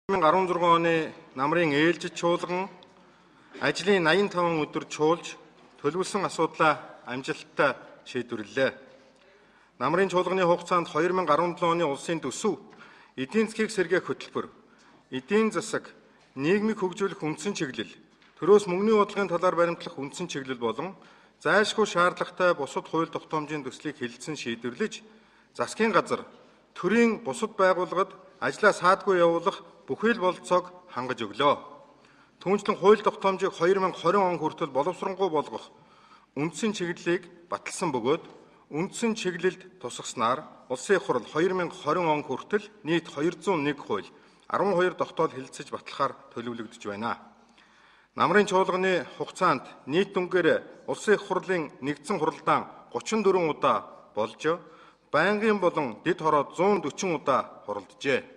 2016 оны намрын ээлжид чуулган ажлын 85 өдөр чуулж төлөвлөсөн асуудлаа амжилттай шийдвэрлэлээ. Намрын чуулганы хугацаанд 2017 оны улсын төсөв, эдийн засгийг сэргээх хөтөлбөр, эдийн засаг, нийгмийг хөгжүүлэх үндсэн чиглэл, төрөөс мөнгөний бодлогын талаар баримтлах үндсэн чиглэл болон зайлшгүй шаардлагатай бусад хууль тогтоомжийн төслийг хэлэлцэн шийдвэрлэж, засгийн газар төрийн бусад байгууллагад ажлаа саадгүй явуулах бүхий л бололцоог хангаж өглөө. Түүнчлэн хууль тогтоомжийг 2020 он хүртэл боловсронгуй болгох үндсэн чиглэлийг баталсан бөгөөд үндсэн чиглэлд тусгаснаар Улсын их хурл 2020 он хүртэл нийт 201 хууль, 12 тогтоол хэлэлцэж батлахаар төлөвлөгдөж байна. Намрын чуулганы хугацаанд нийт дүнгээр Улсын их хурлын нэгдсэн хуралдаан 34 удаа болж, байнгын болон дэд хороод 140 удаа хуралджээ.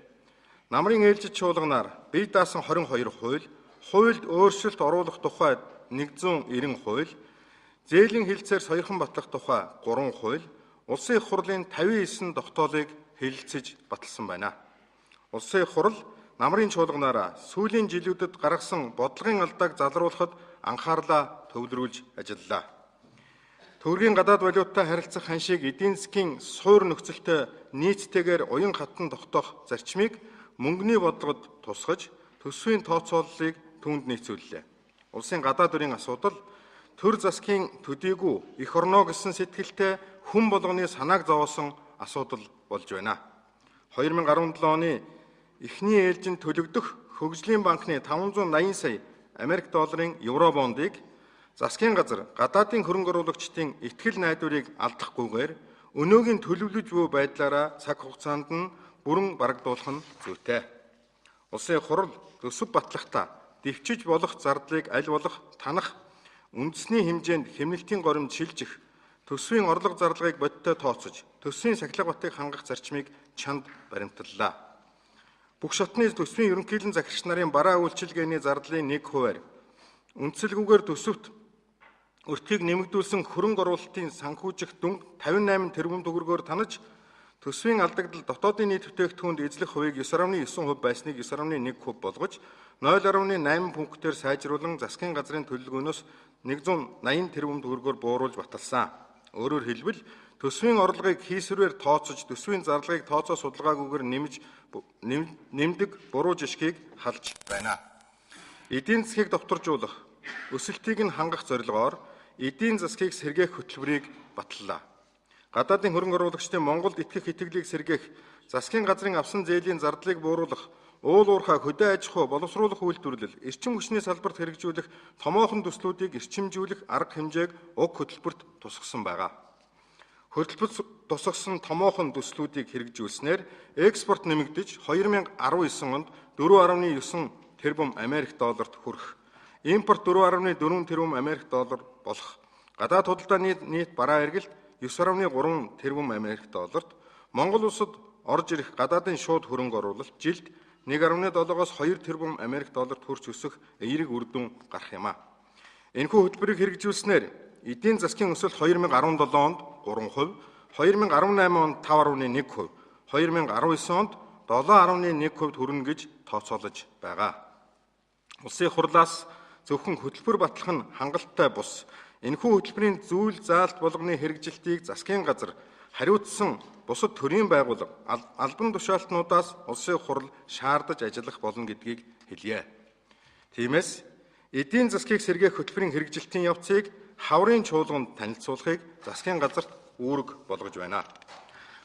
Намрын ээлжид чуулганаар бие даасан 22 хууль, хуульд өөрчлөлт оруулах тухай 190 хууль, зээлийн хэлцээр сойрхон батлах тухай 3 хууль, Улсын их хурлын 59 тогтоолыг хэлэлцэж баталсан байна. Улсын их хурл намрын чуулганаар сүүлийн жилүүдэд гаргасан бодлогын алдааг залруулахад анхаарлаа төвлөрүүлж ажиллалаа. Төгрөгийн гадаад валютатай харилцах ханшийг эдийн засгийн суур нөхцөлтэй нийцтэйгээр уян хатан тогтоох зарчмыг мөнгөний бодлогод тусгаж, төсвийн тооцооллыг түүнд нийцүүллээ. Улсын гадаад өрийн асуудал төр засгийн төдийгүй эх орноо гэсэн сэтгэлтэй хүн болгоны санааг зовоосон асуудал болж байна. 2017 оны эхний ээлжинд төлөгдөх Хөгжлийн банкны 580 сая Америк долларын евробондыг засгийн газар гадаадын хөрөнгө оруулагчдын итгэл найдварыг алдахгүйгээр өнөөгийн төлөвлөж буй байдлаараа цаг хугацаанд нь бүрэн барагдуулах нь зүйтэй. Улсын их хурл төсөв батлахдаа дэвчиж болох зардлыг аль болох танах, үндэсний хэмжээнд хэмнэлтийн горимд шилжих, төсвийн орлого зарлагыг бодиттой тооцож, төсвийн сахилга батыг хангах зарчмыг чанд баримтлалаа. Бүх шатны төсвийн ерөнхийлөн захирагч нарын бараа үйлчилгээний зардлын 1%-аар үндсэлгүйгээр төсөвт өртгийг нэмэгдүүлсэн хөрөнгө оруулалтын санхүүжих дүнг 58 тэрбум төгрөгөөр танаж, төсвийн алдагдал дотоодын нийт бүтээгдэхүүнд эзлэх хувийг 9.9% байсныг 9.1% болгож, 0.8 пунктээр сайжруулан засгийн газрын төлөлгөөнөөс 180 тэрбум төгрөгөөр бууруулж баталсан. Өөрөөр хэлбэл, төсвийн орлогыг хийсвэрээр тооцож, төсвийн зарлагыг тооцоо судалгаагүйгээр нэмдэг буруу жишгийг халж байна. Эдийн засгийг довторжуулах, өсөлтийг нь хангах зорилгоор эдийн засгийг сэргээх хөтөлбөрийг баталлаа. Гадаадын хөрөнгө оруулагчдын Монголд итгэх итгэлийг сэргээх, засгийн газрын авсан зээлийн зардлыг бууруулах, уул уурхай хөдөө аж ахуй боловсруулах үйлдвэрлэл, эрчим хүчний салбарт хэрэгжүүлэх томоохон төслүүдийг эрчимжүүлэх арга хэмжээг уг хөтөлбөрт тусгасан байгаа. Хөтөлбөрт тусгасан томоохон төслүүдийг хэрэгжүүлснээр экспорт нэмэгдэж 2019 онд 4.9 тэрбум Америк долларт хүрэх, импорт 4.4 тэрбум Америк доллар болох, гадаад худалдааны нийт бараа эргэлт 9.3 тэрбум Америк долларт, Монгол улсад орж ирэх гадаадын шууд хөрөнгө оруулалт жилд 1.7-оос 2 тэрбум Америк долларт хүрч өсөх эерэг үр дүн гарах юм а. Энэхүү хөтөлбөрийг хэрэгжүүлснээр эдийн засгийн өсөлт 2017 онд 3%, 2018 онд 5.1%, 2019 онд 7.1% хүрнэ гэж тооцоолож байгаа. Улсын их хурлаас зөвхөн хөтөлбөр батлах нь хангалттай бус, энэхүү хөтөлбөрийн зүйл заалт болгоны хэрэгжилтийг засгийн газар хариуцсан бусад төрийн байгууллага албан тушаалтнуудаас Улсын их хурл шаардаж ажиллах болно гэдгийг хэлье. Тиймээс эдийн засгийг сэргээх хөтөлбөрийн хэрэгжилтийн явцыг хаврын чуулганд танилцуулахыг засгийн газарт үүрэг болгож байна.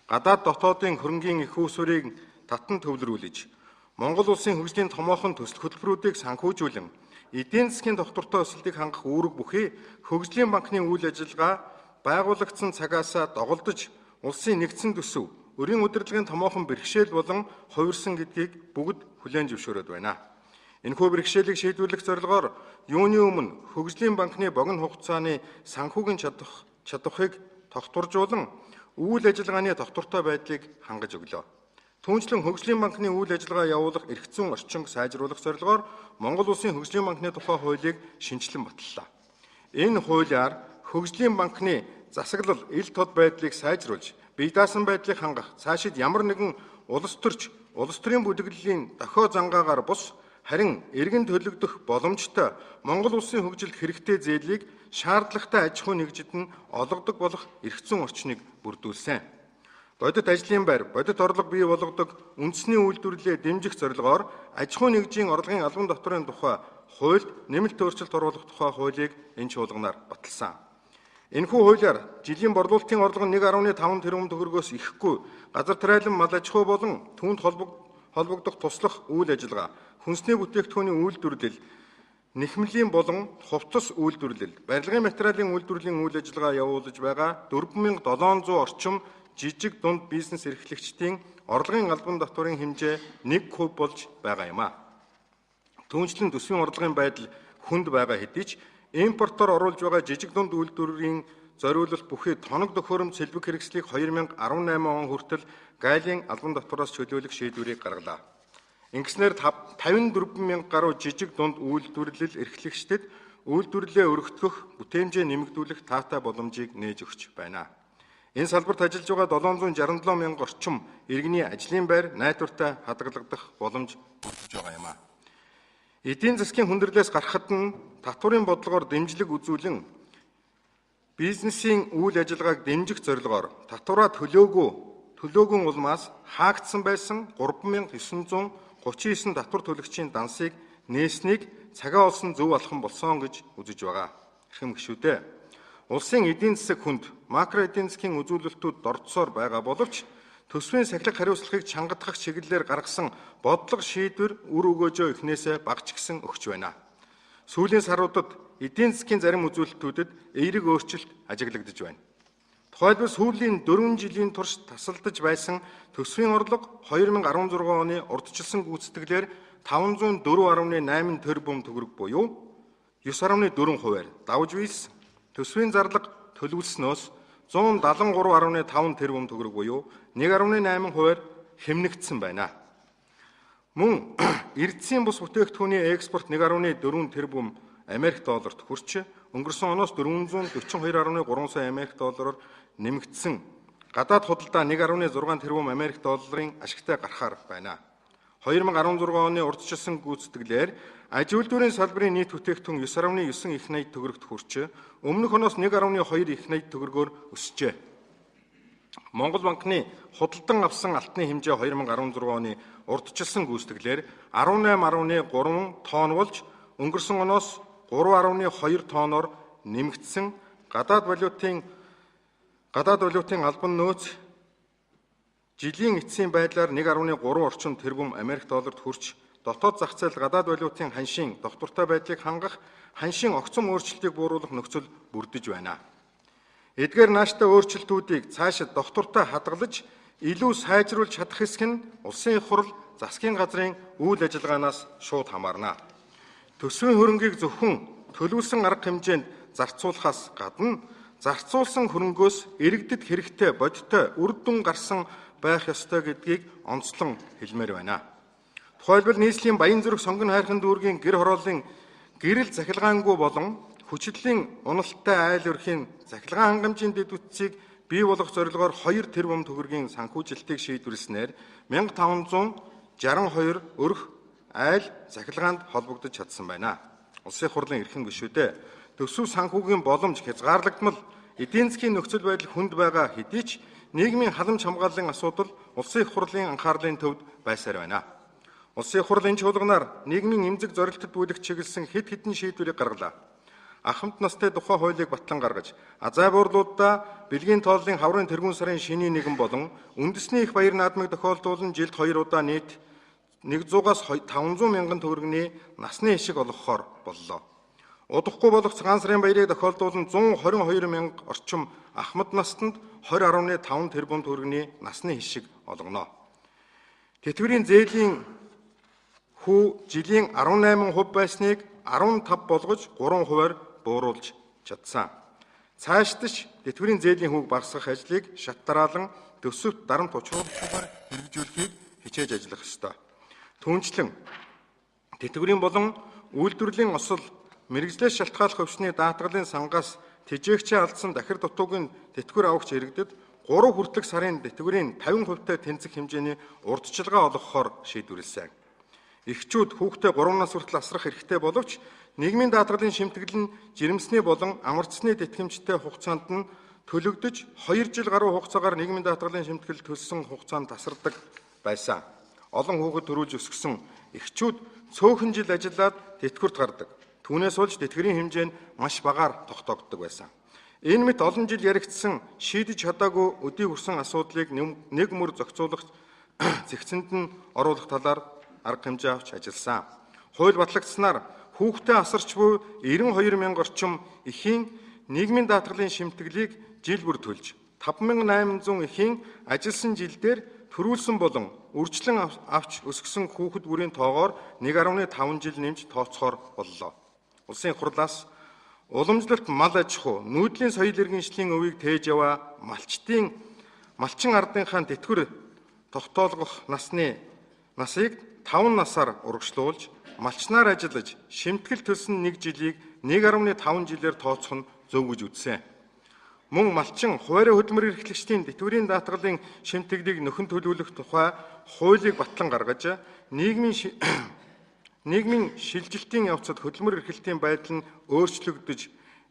Гадаад дотоодын хөрөнгийн их үүсвэрийг татан төвлөрүүлж, Монгол улсын хөгжлийн томоохон төсөл хөтөлбөрүүдийг санхүүжүүлэн, эдийн засгийн доктортой өсөлтийг хангах үүрэг бүхий Хөгжлийн банкны үйл ажиллагаа байгуулагдсан цагаасаа доголдож, улсын нэгдсэн төсөв, өрийн удирдлагын томоохон бэрхшээл болон хувирсан гэдгийг бүгд хүлээн зөвшөөрөд байна. Энэхүү бэрхшээлийг шийдвэрлэх зорилгоор юуны өмнө Хөгжлийн банкны богино хугацааны санхүүгийн чадварыг тогтворжуулан, үйл ажиллагааны доктортой байдлыг хангаж өглөө. Түүнчлэн Хөгжлийн банкны үйл ажиллагаа явуулах эрх зүйн орчинг сайжруулах зорилгоор Монгол улсын Хөгжлийн банкны тухай хуулийг шинжилэн баталлаа. Энэ хуулиар Хөгжлийн банкны засаглал, ил тод байдлыг сайжруулж, бие даасан байдлыг хангах, цаашид ямар нэгэн улс төрч улс төрийн бүлэглэлийн дохио зангаагаар бус харин эргэн төлөгдөх боломжтой Монгол улсын хөгжилд хэрэгтэй зээлийг шаардлагатай аж ахуй нэгжид нь олгодог болох эрх зүйн орчныг бүрдүүлсэн. Бодит ажлын байр, бодит орлого бий болгодог үндэсний үйлдвэрлэлээ дэмжих зорилгоор аж ахуй нэгжийн орлогын албан татварын тухай хуульд нэмэлт өөрчлөлт оруулах тухай хуулийг энэ чуулганаар баталсан. Энэхүү хуулиар жилийн борлуулалтын орлого нь 1.5 тэрбум төгрөгөөс ихэхгүй газар тариалан мал аж ахуй болон түүнд холбогдох туслах үйл ажиллагаа, хүнсний бүтээгдэхүүний үйлдвэрлэл, нэхмэлийн болон хувцас үйлдвэрлэл, барилгын материалын үйлдвэрлэлийн үйл ажиллагаа явуулж байгаа 4700 орчим жижиг дунд бизнес эрхлэгчдийн орлогын албан татварын хэмжээ 1% болж байгаа юм а. Түүнчлэн төсвийн орлогын байдал хүнд байгаа хэдий ч импортоор оруулж байгаа жижиг дунд үйлдвэрийн зориулалт бүхий тоног төхөөрөмж сэлбэг хэрэгслийг 2018 он хүртэл гайлын албан татвараас чөлөөлөх шийдвэрийг гаргалаа. Ингэснээр 54,000 гаруй жижиг дунд үйлдвэрлэл эрхлэгчдэд үйлдвэрлэлээ өргөтгөх, бүтээмжээ нэмэгдүүлэх таатай боломжийг нээж өгч байна. Энэ салбарт ажиллаж байгаа 767,000 орчим иргэний ажлын байр найдвартай хадгалагдах боломж бүрдэж байгаа юм а. Эдийн засгийн хүндрэлээс гарахад нь татварын бодлогоор дэмжлэг үзүүлэн бизнесийн үйл ажиллагааг дэмжих зорилгоор татвараа төлөөгүй улмаас хаагдсан байсан 3,939 татвар төлөгчийн дансыг нээснийг цагаа олсон зөв алхам болсон гэж үзэж байгаа. Эрхэм гишүүдээ, улсын эдийн засаг хүнд макро эдийн засгийн үзүүлэлтүүд дордсоор байгаа боловч төсвийн сахилга хариуцлагыг чангадах чиглэлээр гаргасан бодлого шийдвэр үр өгөөжөө эхнээсээ багч гисэн өгч байна. Сүүлийн саруудад эдийн засгийн зарим үзүүлэлтүүдэд эерэг өөрчлөлт ажиглагдж байна. Тухайлбал сүүлийн 4 жилийн турш тасалдаж байсан төсвийн орлого 2016 оны урдчилсан гүйцэтгэлээр 504.8 тэрбум төгрөг буюу 9.4%-аар давж вийсэн. Төсвийн зарлага төлөвлөснөөс 173.5 тэрбум төгрөг буюу 1.8%-аар хэмнэгдсэн байна. Мөн эрдэсийн бус бүтээгдэхүүний экспорт 1.4 тэрбум Америк долларт хүрч өнгөрсөн оноос 442.3 сая Америк доллараар нэмэгдсэн. Гадаад худалдаа 1.6 тэрбум Америк долларын ашигтай гарахаар байна. 2016 оны урдчилсан гүйцэтгэлээр аж үйлдвэрийн салбарын нийт бүтээгдэхүүн 9.9 их найд төгрөгт хүрч өмнөх оноос 1.2 их найд төгрөгөөр өсжээ. Монгол банкны худалдан авсан алтны хэмжээ 2016 оны урдчилсан гүйцэтгэлээр 18.3 тонн болж өнгөрсөн оноос 3.2 тонноор нэмэгдсэн. Гадаад валютын албан нөөц жилийн эцсийн байдлаар 1.3 орчим тэрбум Америк долларт хүрч дотоод зах зээлд гадаад валютын ханшийн доктортой байдлыг хангах ханшийн огцом өөрчлөлтийг бууруулах нөхцөл бүрдэж байна. Эдгээр нааштай өөрчлөлтүүдийг цаашид доктортой хадгалж илүү сайжруулж чадах хэсэг нь улсын их хурл засгийн газрын үйл ажиллагаанаас шууд хамаарна. Төсвийн хөрөнгийг зөвхөн төлөвлөсөн арга хэмжээнд зарцуулахаас гадна зарцуулсан хөрөнгөөс иргэдэд хэрэгтэй бодиттой үр дүн гарсан байх ёстой гэдгийг онцлон хэлмээр байна. Тухайлбал нийслэлийн Баян зүрх сонгон хайрхан дүүргийн гэр хорооллын гэрэл захилгаангүй болон хүчирлийн уналттай айл өрхийн захилгаан хангамжийн дэд үтцийг бий болгох зорилгоор 2 тэрбум төгрөгийн санхүүжилтийг шийдвэрлэснээр 1562 өрх айл захилгаанд холбогдож чадсан байна. Улсын хурлын эрхэм гишүүдээ төсөв санхүүгийн боломж хязгаарлагдмал эдийн засгийн нөхцөл байдал хүнд байгаа хэдий ч нийгмийн халамж хамгааллын асуудал улсын их хурлын анхаарлын төвд байсаар байна. Улсын их хурлын чуулганаар нийгмийн эмзэг зорилтод бүлэг чиглэсэн хэд хэдэн шийдвэрийг гаргалаа. Ахмад настай тухай хуулийг батлан гаргаж, азай буурлуудаа бэлгийн тооллын хаврын тэргуун сарын шиний нэгэн болон үндэсний их баяр наадмыг тохиолдуулан жилд 2 удаа нийт 100-аас 500 мянган төгрөгийн насны хишиг олгохоор боллоо. Удахгүй болох цагаан сарын баярыг тохиолдуулан 122 мянга орчим ахмад настанд 20.5 тэрбум төгрөгийн насны хишиг олгоно. Тэтгэврийн зээлийн хүү жилийн 18% байсныг 15 болгож 3%-аар бууруулж чадсан. Цаашдаш тэтгэврийн зээлийн хүүг багасгах ажлыг шат дараалан төсөвт дарамт учруулалтаар хэрэгжүүлэхийг хичээж ажиллах ёстой. Түүнчлэн тэтгэврийн болон үйлдвэрлэлийн осол мэрэгжлээс шалтгааллах өвчний даатгалын сангаас тэжээгчээ алдсан дахир дутуугийн тэтгэвэр авагч иргэдэд 3 хүртэлх сарын тэтгэврийн 50% тэнцэх хэмжээний урдчилгаа олгохоор шийдвэрлсэн. Эхчүүд хүүхдээ 3 нас хүртэл асрах хэрэгтэй боловч нийгмийн даатгалын шимтгэл нь жирэмсний болон амарцсны тэтгэмжтэй хугацаанд нь төлөгдөж 2 жил гаруй хугацаагаар нийгмийн даатгалын шимтгэл төлсөн хугацаанд тасардаг байсан. Олон хүүхэд төрүүлж өсгсөн эхчүүд цөөхөн жил ажиллаад тэтгэврт гардаг. Түүнээс болж тэтгэврийн хэмжээ нь маш багаар тогтоогддог байсан. Энэ мэт олон жил яригдсан шийдэж чадаагүй өдий хүрсэн асуудлыг нэг мөр зохицуулах зэгцэнд нь оруулах талаар арга хэмжээ авч ажилласан. Хууль батлагдсанаар хүүхдээ асарч буй 92 мянга орчим эхийн нийгмийн даатгалын шимтгэлийг жил бүр төлж 5800 эхийн ажилласан жилдээр төрүүлсэн болон үржлэн авч өсгсөн хүүхэд бүрийн тоогоор 1.5 жил нэмж тооцохоор боллоо. Улсын их хурлаас уламжлалт мал аж ахуй, нүүдлийн соёл иргэншлийн өвийг тээж яваа малчин ардынхаа тэтгэвэр тогтоолгох насыг 5 насаар урагшлуулж, малчнаар ажиллаж, шимтгэл төлсөн 1 жилийг 1.5 жилээр тооцох нь зөв гэж үзсэн. Мөн малчин хуваарь хөдөлмөр эрхлэгчдийн тэтгэврийн даатгалын шимтгэлийг нөхөн төлөвлөх тухай хуулийг батлан гаргаж, нийгмийн шилжилтийн явцад хөдөлмөр эрхлэлтийн байдал нь өөрчлөгдөж,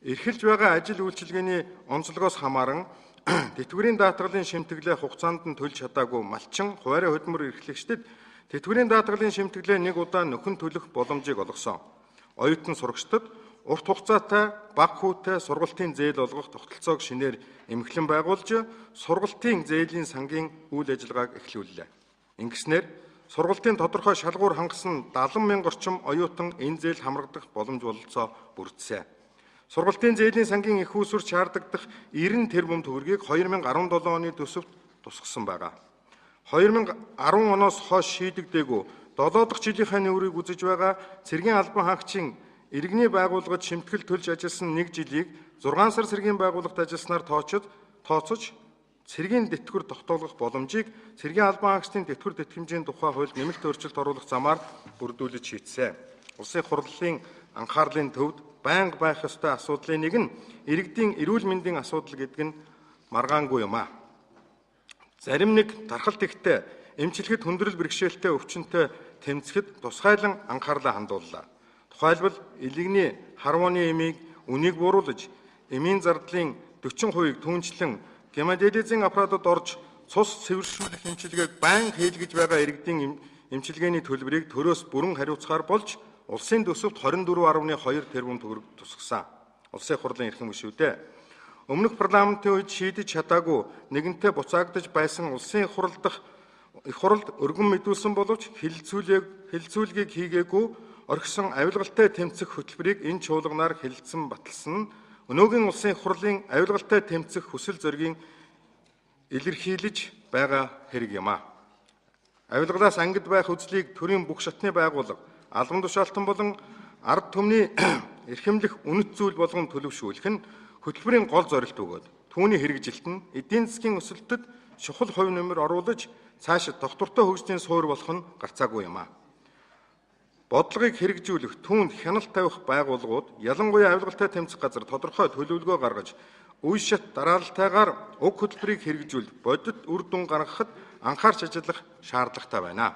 эрхэлж байгаа ажил үйлчилгээний онцлогоос хамааран тэтгэврийн даатгалын шимтгэлээ хугацаанд нь төлж чадаагүй малчин хуваарь хөдөлмөр эрхлэгчдэд тэтгэврийн даатгалын шимтгэлээ 1 удаа нөхөн төлөх боломжийг олгосон. Оюутан сурагчдад урт хугацаатай бага хүүтэй сургалтын зээл олгох тогтолцоог шинээр эмхлэн байгуулж, сургалтын зээлийн сангийн үйл ажиллагааг эхлүүллээ. Ингэснээр сургалтын тодорхой шалгуур хангасан 70 мянга орчим оюутан энэ зээл хамрагдах боломж бололцоо бүрдсэн. Сургалтын зээлийн сангийн их үүсвэр чаардагдах 90 тэрбум төгрөгийг 2017 оны төсөвт тусгасан байгаа. 2010 оноос хойш шийдэгдээгүй 7 дахь жилийнхаа нүүрийг үзэж байгаа цэргийн албан хаагчийн иргэний байгууллагад шимтгэл төлж ажилласан 1 жилийг 6 сар цэргийн байгууллагт ажилласнаар тооцож цэргийн тэтгэвэр тогтоолгох боломжийг цэргийн албан хаагчдын тэтгэвэр тэтгэмжийн тухай хуульд нэмэлт өөрчлөлт оруулах замаар бүрдүүлж шийдсэн. Улсын их хурлын анхаарлын төвд байнга байх ёстой асуудлын нэг нь иргэдийн эрүүл мэндийн асуудал гэдэг нь маргаангүй юм а. Зарим нэг дархалт ихтэй эмчилгэд хүндрэл бэрхшээлтэй өвчнөд тэмцэхэд тусгайлан анхаарлаа хандууллаа. Тухайлбал элэгний хармоны эмийг үнийг бууруулж, эмийн зардлын 40%-ийг түүнчлэн гемодиализын аппаратад орж цус цэвэршүүлэх эмчилгээг байнга хийлгэж байгаа иргэдийн эмчилгээний төлбөрийг төрөөс бүрэн хариуцахаар болж улсын төсөвт 24.2 тэрбум төгрөг тусгасан. Улсын их хурлын эрхэм гишүүдээ өмнөх парламентын үед шийдэж чадаагүй нэгэнтээ буцаагдаж байсан улсын их хурлд өргөн мэдүүлсэн боловч хэлэлцүүлгийг хийгээгүй орхисон авилгалтай тэмцэх хөтөлбөрийг энэ чуулганаар хэлэлцэн баталсан нь өнөөгийн улсын их хурлын авилгалтай тэмцэх хүсэл зоригийн илэрхийлж байгаа хэрэг юм а. Авилгалаас ангид байх үзлийг төрийн бүх шатны байгууллага, албан тушаалтан болон ард түмний эрхэмлэх үнэт зүйл болгон төлөвшүүлэх нь хөтөлбөрийн гол зорилт бөгөөд түүний хэрэгжилт нь эдийн засгийн өсөлтөд чухал хувь нэмэр оруулж цаашид доктортой хөгжлийн суур болох нь гарцаагүй юм а. Бодлогыг хэрэгжүүлэх, түүнд хяналт тавих байгууллагууд ялангуяа авилгалтай тэмцэх газар тодорхой төлөвлөгөө гаргаж, үе шат дараалтайгаар уг хөтөлбөрийг хэрэгжүүл бодит үр дүн гаргахад анхаарч ажиллах шаардлагатай байна.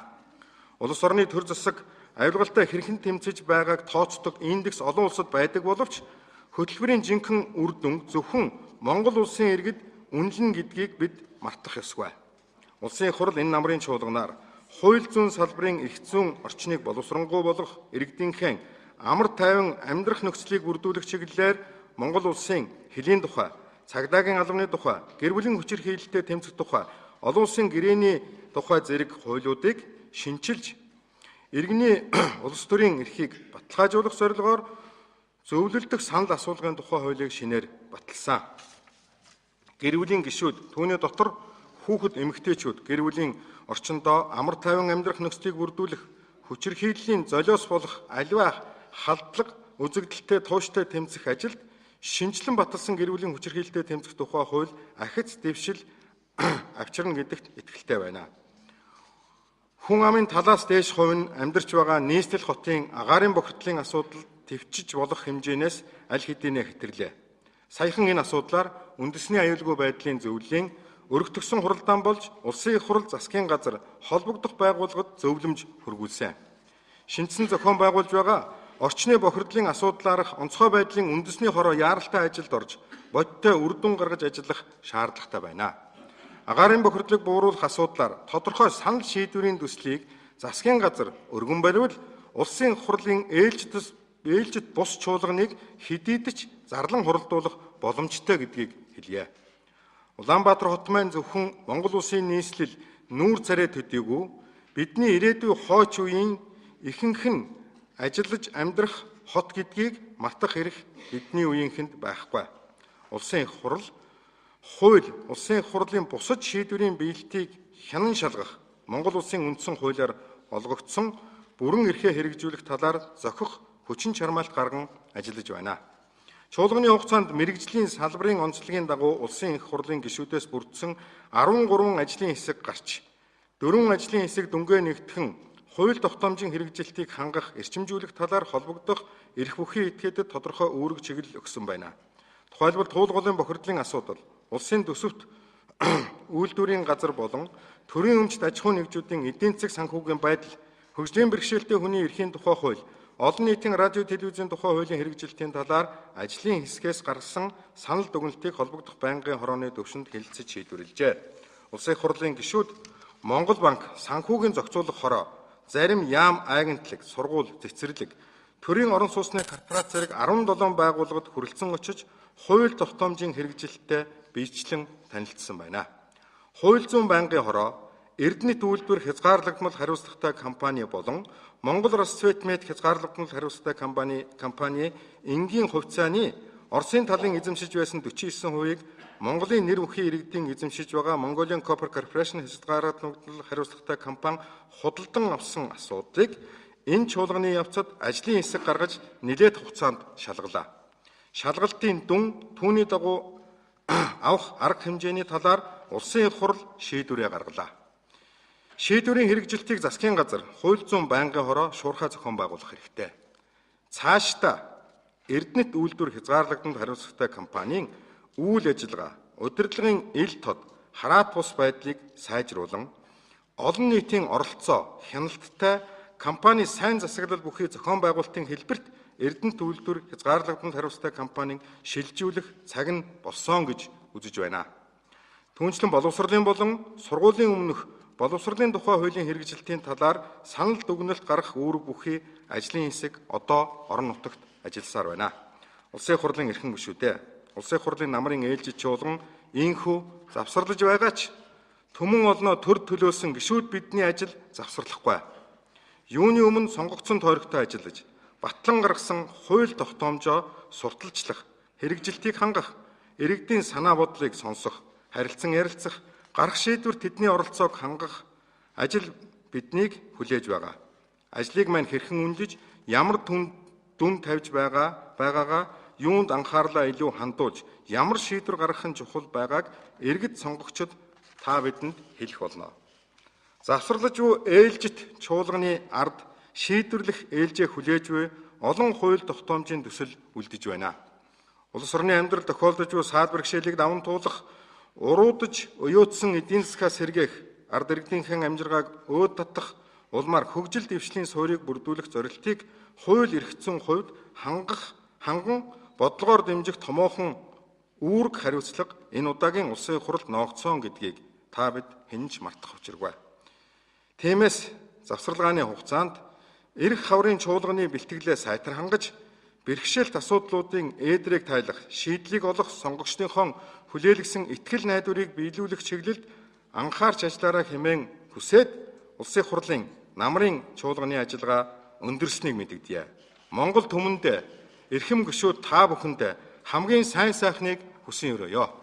Улс орны төр засаг авилгалтай хэрхэн тэмцэж байгааг тооцдог индекс олон улсад байдаг боловч хөтөлбөрийн жинхэнэ үр дүн зөвхөн Монгол улсын иргэд үнэлнэ гэдгийг бид мартах ёсгүй. Улсын их хурл энэ намрын чуулганаар хууль зүйн салбарын эрх зүйн орчныг боловсронгуй болгох, иргэдийнхээ амар тайван амьдрах нөхцөлийг бүрдүүлэх чиглэлээр Монгол улсын хэлийн тухай, цагдаагийн албаны тухай, гэр бүлийн хүчир хийлэлтэд тэмцэх тухай, олон улсын гэрээний тухай зэрэг хуулиудыг шинчилж, иргэний улс төрийн эрхийг баталгаажуулах зорилгоор зөвлөлдөх санал асуулгын тухай хуулийг шинээр баталсан. Гэр бүлийн гишүүд, түүний дотор хүүхэд эмэгтэйчүүд гэр бүлийн орчиндоо амар тайван амьдрах нөхцөлийг бүрдүүлэх, хүчир хийлийн золиос болох аливаа халдлага, үзэгдэлтэй тууштай тэмцэх ажилд шинжилэн баталсан гэр бүлийн хүчир хийлтэй тэмцэх тухай хууль ахиц дэвшил авчирна гэдэгт итгэлтэй байна. Хүн амын талаас дээш хувь нь амьдарч байгаа нийслэл хотын агаарын бохирдлын асуудал төвчж болох хэмжээнээс аль хэдийнэ хэтэрлээ. Саяхан энэ асуудлаар үндэсний аюулгүй байдлын зөвлөлийн өргөтгсөн хуралдаан болж улсын их хурал засгийн газар холбогдох байгууллагад зөвлөмж хөргүүлсэн. Шинжсэн зохион байгуулж байгаа орчны бохирдлын асуудлаарх онцгой байдлын үндэсний хороо яаралтай ажилд орж бодиттой үр дүн гаргаж ажиллах шаардлагатай байна. Агаарын бохирдлыг бууруулах асуудлаар тодорхой санал шийдвэрийн төслийг засгийн газар өргөн баривал улсын их хурлын ээлжид бус чуулганыг хэдийдэж зарлан хуралдуулах боломжтой гэдгийг хэлье. Улаанбаатар хот маань зөвхөн Монгол улсын нийслэл нүүр царай төдийгүй бидний ирээдүйн хойч үеийн ихэнх нь ажиллаж амьдрах хот гэдгийг мартах эрх бидний үеийнхэнд байхгүй. Улсын их хурал, хууль, улсын их хурлын бусад шийдвэрийн биелэлтийг хянан шалгах Монгол улсын үндсэн хуулиар олгогдсон бүрэн эрхээ хэрэгжүүлэх талаар зохих хүчин чармаалт гарган ажиллаж байна. Чуулганы хугацаанд мэрэгжлийн салбарын онцлогийн дагуу улсын их хурлын гишүүдээс бүрдсэн 13 ажлын хэсэг гарч 4 ажлын хэсэг дүнгээ нэгтгэн хууль тогтоомжийн хэрэгжилтийг хангах, эрчимжүүлэх талаар холбогдох эрх бүхий этгээдэд тодорхой үүрэг чиглэл өгсөн байна. Тухайлбал туулгуулын бохирдлын асуудал, улсын төсөвт үйлдвэрийн газар болон төрийн өмчт аж ахуй нэгжүүдийн эдийн засаг санхүүгийн байдал, хөгжлийн бэрхшээлтэй хүний эрхийн тухай хууль, олон нийтийн радио телевизийн тухай хуулийн хэрэгжилтийн талаар ажлын хэсгээс гаргасан санал дүгнэлтийг холбогдох байнгын хорооны төвшөнд хэлэлцэж шийдвэрлэжээ. Улсын их хурлын гишүүд Монгол банк санхүүгийн зохицуулах хороо, зарим яам агентлаг, сургууль, цэцэрлэг, төрийн орон сууцны корпорац зэрэг 17 байгууллагад хүрэлцэн очиж хууль тогтоомжийн хэрэгжилттэй биечлэн танилцсан байна. Хууль зүйн байнгын хороо Эрдэнэт үйлдвэр хязгаарлагдмал хариуцлагатай компани болон Монгол Росцветмет хязгаарлагдмал хариуцлагатай компани энгийн хувьцааны Оросын талын эзэмшиж байсан 49%-ийг Монголын нэр бүхий иргэдийн эзэмшиж байгаа Mongolian Copper Corporation хязгаарлагдмал хариуцлагатай компани худалдан авсан асуудлыг энэ чуулганы явцад ажлын хэсэг гаргаж нэлээд хугацаанд шалгалаа. Шалгалтын дүн түүний дагуу авах арга хэмжээний талаар улсын их хурал шийдвэрээ гаргалаа. Шийдвэрийн хэрэгжилтийг засгийн газар хууль зүйн байнгын хороо шуурхай зохион байгуулах хэрэгтэй. Цаашдаа Эрдэнэт үйлдвэр хязгаарлагдмал хариуцлагатай компанийн үйл ажиллагаа, удирдлагын ил тод, хараат бус байдлыг сайжруулан олон нийтийн оролцоо, хяналттай компани сайн засаглал бүхий зохион байгуулалтын хэлбэрт Эрдэнэт үйлдвэр хязгаарлагдмал хариуцлагатай компаниг шилжүүлэх цаг нь болсон гэж үзэж байна. Түүнчлэн боловсролын болон сургуулийн өмнөх боловсролын тухай хуулийн хэрэгжилтийн талаар санал дүгнэлт гаргах үүрэг бүхий ажлын хэсэг одоо орон нутагт ажилласаар байна. Улсын их хурлын эрхэм гишүүдээ, улсын их хурлын намрын ээлжид чуулган ийхүү завсарлаж байгаа ч түмэн олноо төр төлөөсөн гишүүд бидний ажил завсарлахгүй. Юуны өмнө сонгогдсон тойрогтой ажиллаж, батлан гаргасан хууль тогтоомжоо сурталчлах, хэрэгжилтийг хангах, иргэдийн санаа бодлыг сонсох, харилцан ярилцах, гарах шийдвэр тэдний оролцоог хангах ажил биднийг хүлээж байгаа. Ажлыг маань хэрхэн үнэлж, ямар дүн тавьж байгаагаа юунд анхаарлаа илүү хандуулж, ямар шийдвэр гаргах нь чухал байгааг иргэд сонгогчид та бидэнд хэлэх болно. Завсарлаж буй ээлжит чуулганы ард шийдвэрлэх ээлжээ хүлээж буй олон хууль тогтоомжийн төсөл үлдэж байна. Улс орны амьдрал тохиолдож буй саад бэрхшээлийг даван туулах, уруудаж уюутсан эдийн засгаас сэргээх, ард иргэдийнхэн амжиргааг өөд татах, улмаар хөгжил дэвшлийн суурийг бүрдүүлэх зорилтыг хууль эрх зүйн хувьд ханган бодлогоор дэмжих томоохон үүрэг хариуцлага энэ удаагийн улсын их хуралд ноогдсон гэдгийг та бид хэн ч мартах учиргүй. Тиймээс завсарлагын хугацаанд эрх хаврын чуулганы бэлтгэлээ сайтар хангаж, бэрхшээлт асуудлуудын ээдрийг тайлах, шийдлийг олох сонгогчдынхон хүлээлгсэн итгэл найдварыг биелүүлэх чиглэлд анхаарч ажиллаарай хэмээн хүсээд улсын их хурлын намрын чуулганы ажиллагаа өндөрснийг мэдэгдэе. Монгол түмэнд эрхэм гишүүд та бүхэнд хамгийн сайн сайхныг хүсэн өрөөё.